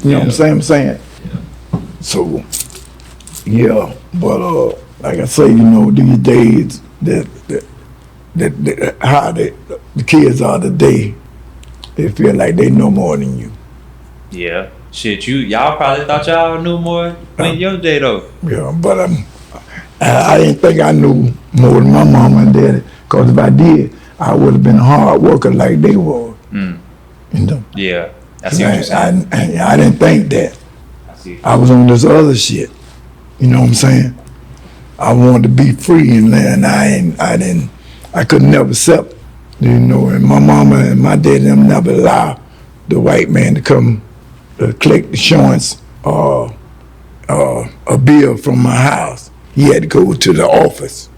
You know what I'm saying? Yeah. So, yeah, but like I say, you know, these days how the kids are today, they feel like they know more than you. Yeah. Shit, y'all probably thought y'all knew more in your day though. Yeah, but I didn't think I knew more than my mama and daddy. Because if I did, I would have been a hard worker like they were. You know? Yeah, I see what you're saying. I didn't think that. I see. I was on this other shit. You know what I'm saying? I wanted to be free, and I could never accept. You know, and my mama and my daddy them never allowed the white man to come collect insurance or a bill from my house. He had to go to the office.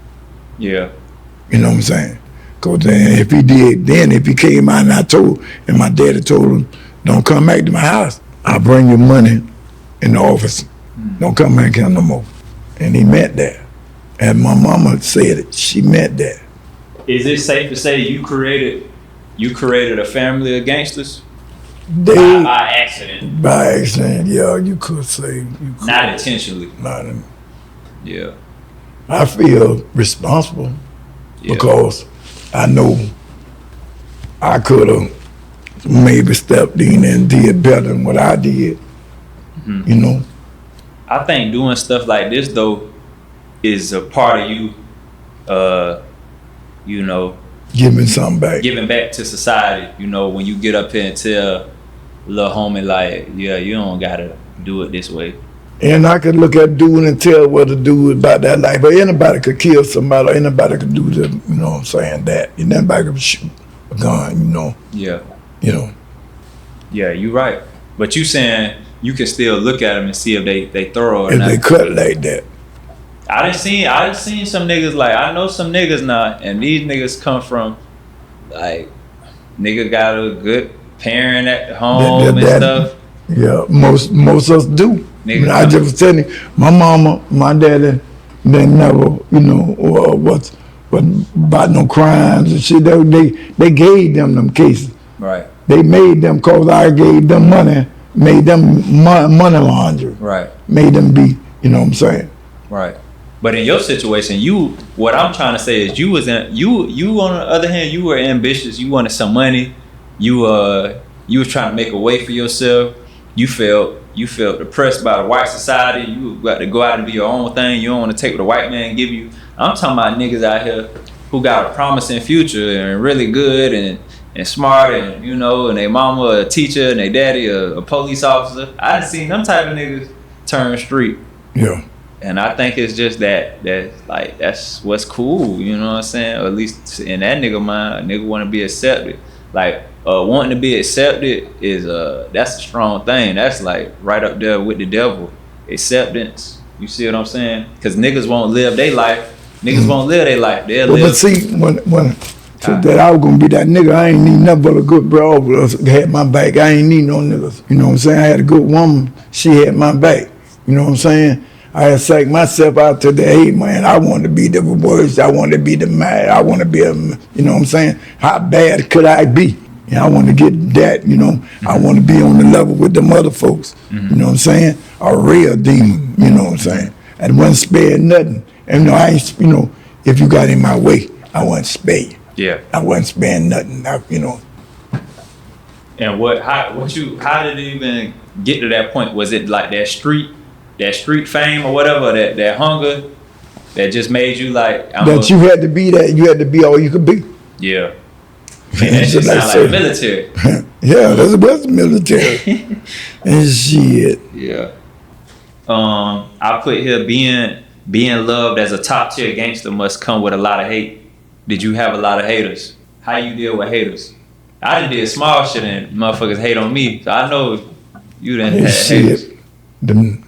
Yeah. You know what I'm saying? Because if he came out and my daddy told him, don't come back to my house. I'll bring your money in the office. Don't come back here no more. And he meant that. And my mama said it. She meant that. Is it safe to say you created a family of gangsters? By accident. By accident, yeah, you could say. Not intentionally. Yeah. I feel responsible because I know I could have maybe stepped in and did better than what I did. You know? I think doing stuff like this though is a part of you, you know, giving something back. Giving back to society. You know, when you get up here and tell little homie like, yeah, you don't gotta do it this way. And I could look at dude and tell what to do about that life. But anybody could kill somebody, or anybody could do the, you know what I'm saying, that. And anybody could shoot a gun, you know. Yeah. You know. Yeah, you're right. But you saying you can still look at them and see if they thorough or if not. If they cut like that. I done seen some niggas, like, I know some niggas now, and these niggas come from, like, nigga got a good parent at home and stuff. Yeah, most of us do. I just was telling you, my mama, my daddy, they never, you know, was about no crimes and shit. They gave them cases. Right. They made them, cause I gave them money, made them money laundering. Right. Made them be, you know what I'm saying? Right. But in your situation, what I'm trying to say is you on the other hand, you were ambitious. You wanted some money. You was trying to make a way for yourself. You felt oppressed by the white society. You got to go out and do your own thing. You don't want to take what the white man give you. I'm talking about niggas out here who got a promising future and really good and smart, and you know, and their mama a teacher and their daddy a police officer. I done seen them type of niggas turn street. Yeah. And I think it's just that like that's what's cool, you know what I'm saying? Or at least in that nigga mind, a nigga want to be accepted. Like wanting to be accepted is that's a strong thing. That's like right up there with the devil. Acceptance. You see what I'm saying? Because niggas won't live their life. Niggas won't live their life. They'll live. But see, when that I was gonna be that nigga, I ain't need nothing but a good bro had my back. I ain't need no niggas. You know what I'm saying? I had a good woman. She had my back. You know what I'm saying? I had psyched myself out to the hey man, I wanted to be the worst, I wanted to be the mad, I want to be a, you know what I'm saying? How bad could I be? You know, I want to get that, you know. I want to be on the level with the other folks. You know what I'm saying? A real demon, you know what I'm saying? And wasn't spared nothing. And you know, I ain't, you know, if you got in my way, I wasn't spared. Yeah. I wasn't sparing nothing, you know. And how did it even get to that point? Was it like that street fame or whatever, that hunger that just made you like you had to be that, you had to be all you could be. Yeah. Man, that shit sound like military. Yeah, that's the military. And shit. Yeah. I put here being loved as a top tier gangster must come with a lot of hate. Did you have a lot of haters? How you deal with haters? I done did small shit and motherfuckers hate on me, so I know you didn't have haters. The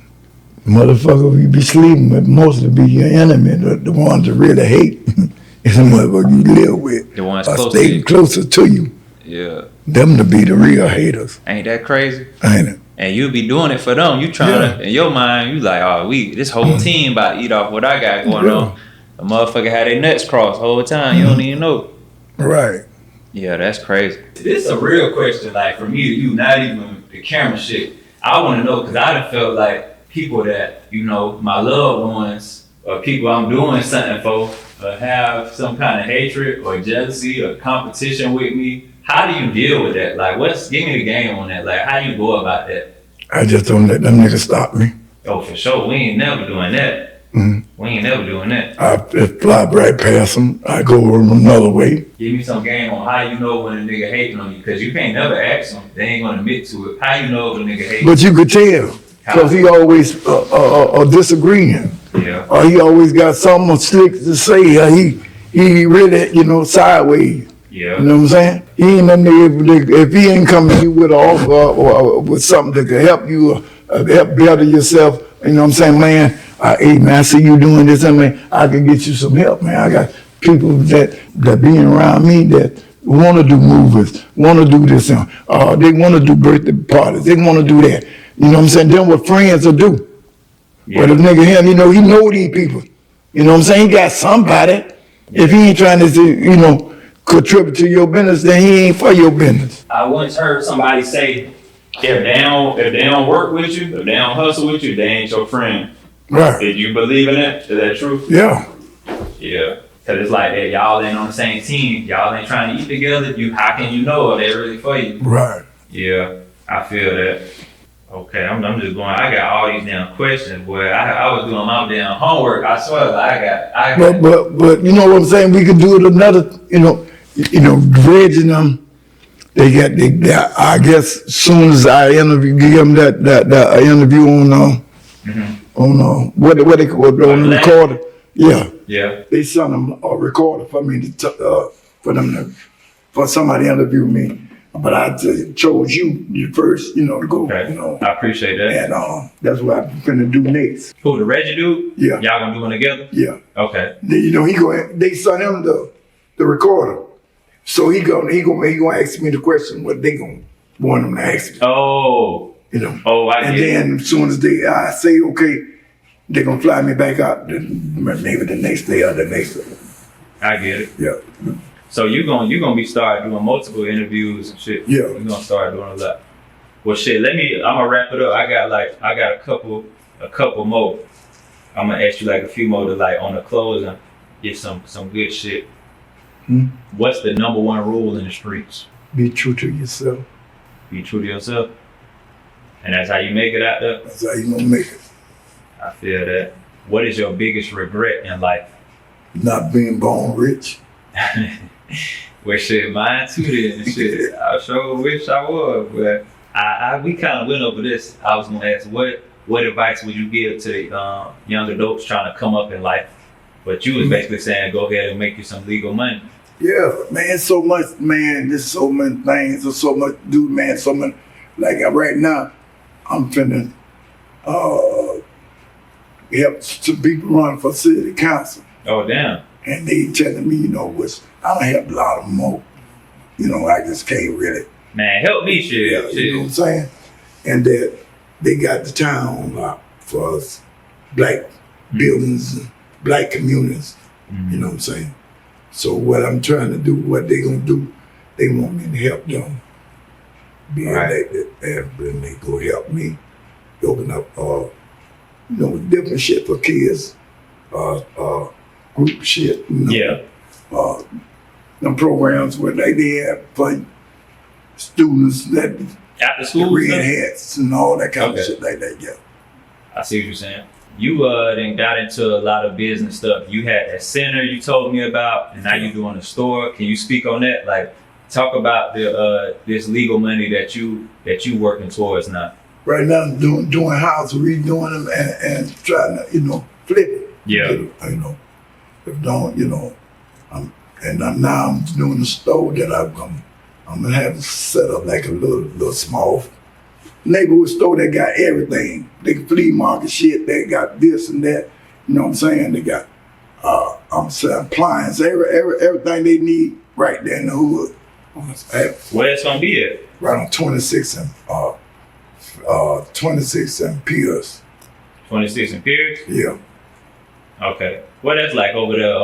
motherfucker you be sleeping with mostly be your enemy. The ones that really hate is the motherfucker you live with. The ones closer to you. Yeah. Them to be the real haters. Ain't that crazy? Ain't it? And you be doing it for them. You trying to, in your mind, you like, oh, this whole team about to eat off what I got going on. The motherfucker had their nuts crossed the whole time. You don't even know. Right. Yeah, that's crazy. This is a real question, like from me to you, not even the camera shit. I want to know, because I done felt like people that, you know, my loved ones, or people I'm doing something for, have some kind of hatred or jealousy or competition with me. How do you deal with that? Like, give me the game on that. Like, how do you go about that? I just don't let them niggas stop me. Oh, for sure. We ain't never doing that. We ain't never doing that. I fly right past them. I go another way. Give me some game on how you know when a nigga hating on you, because you can't never ask them. They ain't gonna admit to it. How you know if a nigga hating? But you could tell, because he always disagreeing. Yeah. Or he always got something slick to say. He really, you know, sideways. Yeah. You know what I'm saying? He ain't that nigga, if he ain't coming to you with an offer or with something that can help you help better yourself, you know what I'm saying, man, hey man, I see you doing this, I mean, I can get you some help, man. I got people that being around me that want to do movies, want to do this, they want to do birthday parties, they want to do that. You know what I'm saying? Then what friends will do. Yeah. But the nigga him, you know, he know these people. You know what I'm saying? He got somebody. Yeah. If he ain't trying to, you know, contribute to your business, then he ain't for your business. I once heard somebody say, if they don't work with you, if they don't hustle with you, they ain't your friend. Right. Did you believe in that? Is that true? Yeah. Yeah. Cause it's like that y'all ain't on the same team. Y'all ain't trying to eat together. How can you know if they really for you? Right. Yeah, I feel that. Okay, I'm just going. I got all these damn questions, boy. I was doing my damn homework. I swear, I got. But you know what I'm saying? We could do it another. You know, Reg and them. They got. I guess as soon as I give them that interview on on what they call it, on the recorder. Yeah. Yeah. They sent them a recorder for me for somebody to interview me. But I just chose you first, you know, to go. Okay. You know. I appreciate that. And that's what I'm finna do next. Who, the Reggie dude? Yeah. Y'all gonna do one together? Yeah. Okay. Then, you know, they sent him the recorder. So he gonna ask me the question what they gonna want him to ask me. Oh. You know. Oh, I get it. And then as soon as I say okay, they're gonna fly me back out maybe the next day or the next day. I get it. Yeah. So you're gonna be start doing multiple interviews and shit. Yeah. You're gonna start doing a lot. Well, shit. I'm gonna wrap it up. I got a couple more. I'm gonna ask you like a few more to like on the close and get some good shit. What's the number one rule in the streets? Be true to yourself. Be true to yourself. And that's how you make it out there? That's how you gonna make it. I feel that. What is your biggest regret in life? Not being born rich. Well, shit, mine too then. Shit, I sure wish I was, but we kind of went over this. I was gonna ask, what advice would you give to young adults trying to come up in life? But you was basically saying, go ahead and make you some legal money. Yeah, man, so much, man. There's so many things, there's so much to do, man. So much. Like right now, I'm finna help some people run for city council. Oh, damn. And they telling me, which I don't have a lot of more. I just can't really. Man, help me, shit. Yeah, you know what I'm saying? And that they got the town locked for us, black buildings, and black communities. You know what I'm saying? So what I'm trying to do, what they gonna do, they want me to help them. Being elected, and they go help me open up, different shit for kids, group shit. Yeah. Them programs where they have for students that after school, red hats and all that kind of shit like that. Yeah. I see what you're saying. You then got into a lot of business stuff. You had that center you told me about, and now you're doing a store. Can you speak on that? Like, talk about the this legal money that you working towards now. Right now, I'm doing house, redoing them, and trying to flip it. Yeah. If don't, I'm doing a store that I'm gonna have set up like a little small neighborhood store that got everything. They can flea market shit. They got this and that. You know what I'm saying? They got I'm saying appliance, everything they need right there in the hood. Where it's gonna be at? Right on 26 and Pierce. 26 and Pierce? Yeah. Okay. What that's like over there?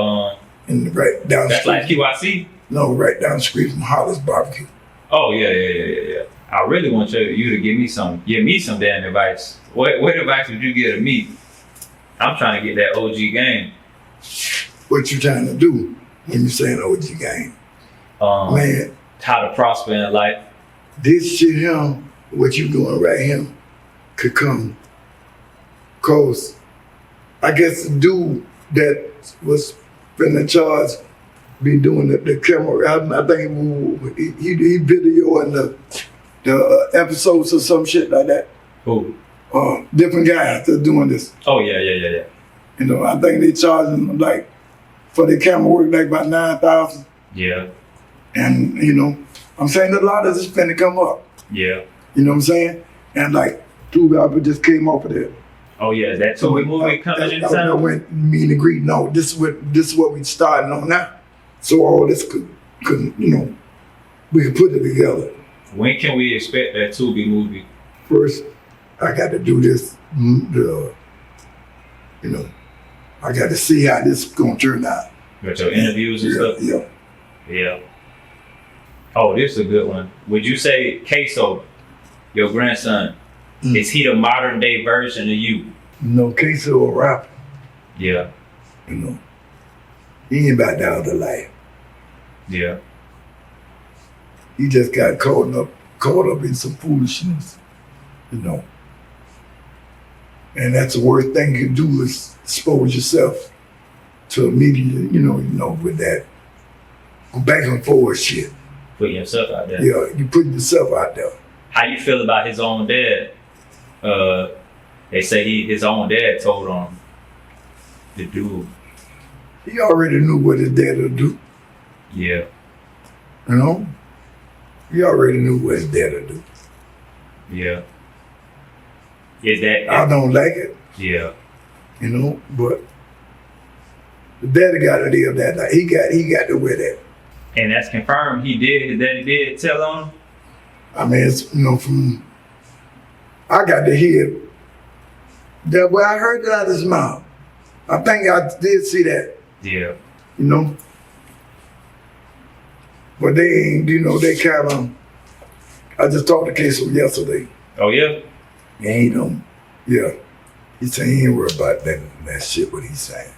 Right down the street. That's like QIC? No, right down the street from Hollis Barbecue. Oh yeah. I really want you to give me some damn advice. What advice would you give to me? I'm trying to get that OG game. What you trying to do when you saying OG game? Man, how to prosper in life. This shit here, what you doing right here, could come. Cause I guess the dude that was finna charge be doing the camera. I think he video in the episodes or some shit like that. Who? Different guys that doing this. Oh yeah. I think they charging them like for the camera work like about 9,000. Yeah. And I'm saying a lot of this finna come up. Yeah. You know what I'm saying? And like two guys just came off of that. Oh yeah, that movie coming in town. I went mean agreed. No, this is what we starting on now. So all this could we could put it together. When can we expect that Tubi movie? First, I got to do this. I got to see how this is gonna turn out. Got your interviews and stuff. Yeah. Oh, this is a good one. Would you say ksoo, your grandson, is he the modern day version of you? No, ksoo a rapper. Yeah. He ain't about down to life. Yeah. He just got caught up in some foolishness, And that's the worst thing you can do is expose yourself to media, with that back and forth shit. Putting yourself out there. Yeah, you putting yourself out there. How you feel about his own dad? They say his own dad told him to do. He already knew what his dad would do. Yeah. He already knew what his dad would do. Yeah. I don't like it. Yeah. But the daddy got to live that life. He got to wear that. And that's confirmed. His daddy did tell on him? I mean, it's, I got to hear that. Well, I heard that out of his mouth. I think I did see that. Yeah. But they ain't, they kind of, I just talked to ksoo yesterday. Oh, yeah? And yeah. He said he ain't worried about that shit, what he's saying.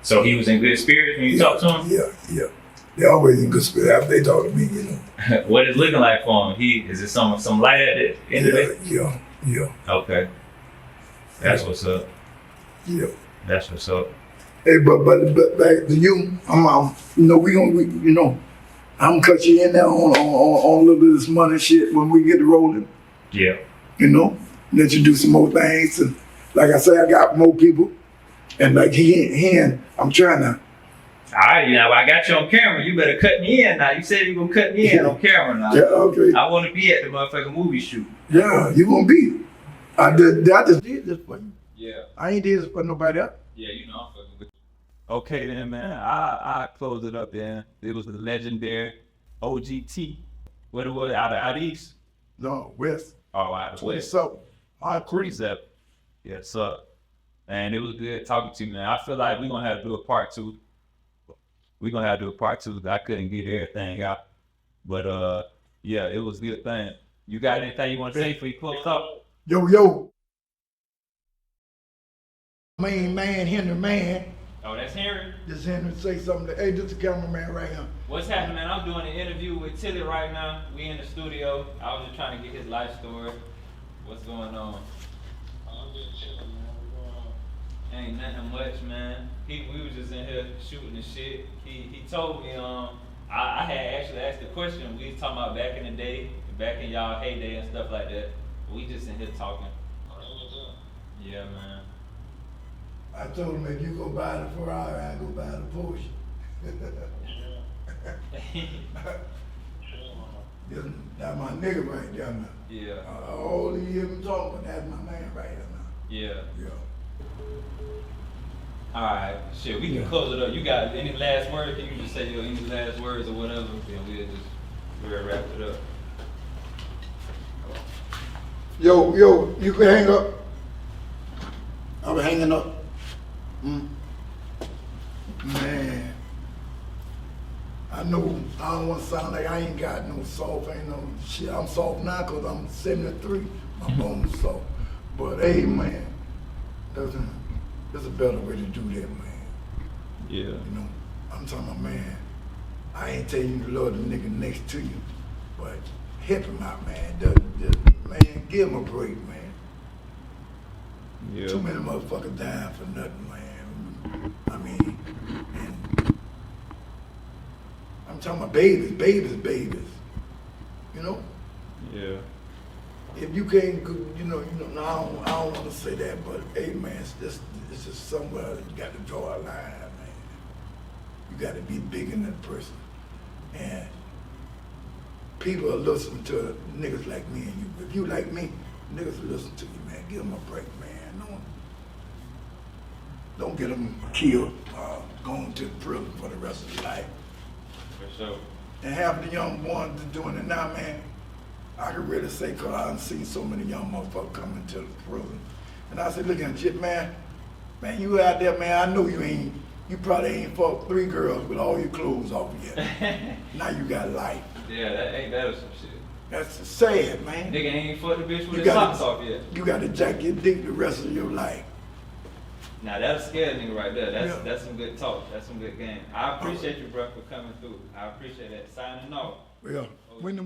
So he was in good spirits when you talked to him? Yeah. They're always in good spirits after they talk to me, What is looking like for him? Is it some light at the end of it? Yeah. Okay. That's what's up. Yeah. That's what's up. Hey, but back to you, I'm gonna cut you in there on a little bit of this money shit when we get rolling. Yeah. let you do some more things. And like I say, I got more people. And like I'm trying to. All right, now I got you on camera. You better cut me in now. You said you gonna cut me in on camera now. Yeah, okay. I want to be at the motherfucking movie shoot. Yeah, you gonna be. I just did this for you. Yeah. I ain't did this for nobody else. Yeah, you know I'm fucking with you. Okay then, man. I close it up then. It was the legendary OGT. What it was out east? No, west. Oh, out of west. So, I Precept. Yes, sir. And it was good talking to you, man. I feel like we're gonna have to do a part 2. We're gonna have to do a part 2. I couldn't get everything out. But yeah, it was a good thing. You got anything you want to say before you close up? Yo. Main man, Henry Man. Oh, that's Henry? This Henry say something. Hey, this is the cameraman right here. What's happening, man? I'm doing an interview with Tillie right now. We in the studio. I was just trying to get his life story. What's going on? I'm just chilling, man. What's going on? Ain't nothing much, man. We was just in here shooting and shit. He told me I had actually asked the question. We was talking about back in the day, back in y'all heyday and stuff like that. We just in here talking. Oh, that's what's up. Yeah, man. I told him if you go buy the Ferrari, I go buy the Porsche. That's my nigga right there now. Yeah. All you hear me talking about, that's my man right there now. Yeah. Yeah. Alright, shit, we can close it up. You got any last words? Can you just say your any last words or whatever? Then we'll wrap it up. Yo, you can hang up. I'm hanging up. Man, I know I don't want to sound like I ain't got no soft, ain't no shit. I'm soft now because I'm 73. My bones soft. But hey, man, there's a better way to do that, man. Yeah. You know, I'm talking about, man, I ain't telling you to love the nigga next to you, but help him out, man. Man, give him a break, man. Yeah. Too many motherfuckers dying for nothing, man. I mean, and I'm talking about babies. You know? Yeah. If you can't, you know, no, I don't want to say that, but hey, man, it's just somewhere you got to draw a line, man. You got to be big in that person, and people are listening to niggas like me and you. If you like me, niggas will listen to you, man. Give them a break, man. Don't get them killed, going to prison for the rest of their life. For sure. And half the young ones that doing it now, man, I can really say, cause I've seen so many young motherfuckers coming to the prison. And I said, look at shit, man, you out there, man, I know you probably ain't fucked 3 girls with all your clothes off yet. Now you got life. Yeah, that was some shit. That's sad, man. Nigga ain't fucked the bitch with his socks off yet. You gotta jack your dick the rest of your life. Now that'll scare a nigga right there. That's some good talk. That's some good game. I appreciate you, bro, for coming through. I appreciate that. Signing off. Yeah. When you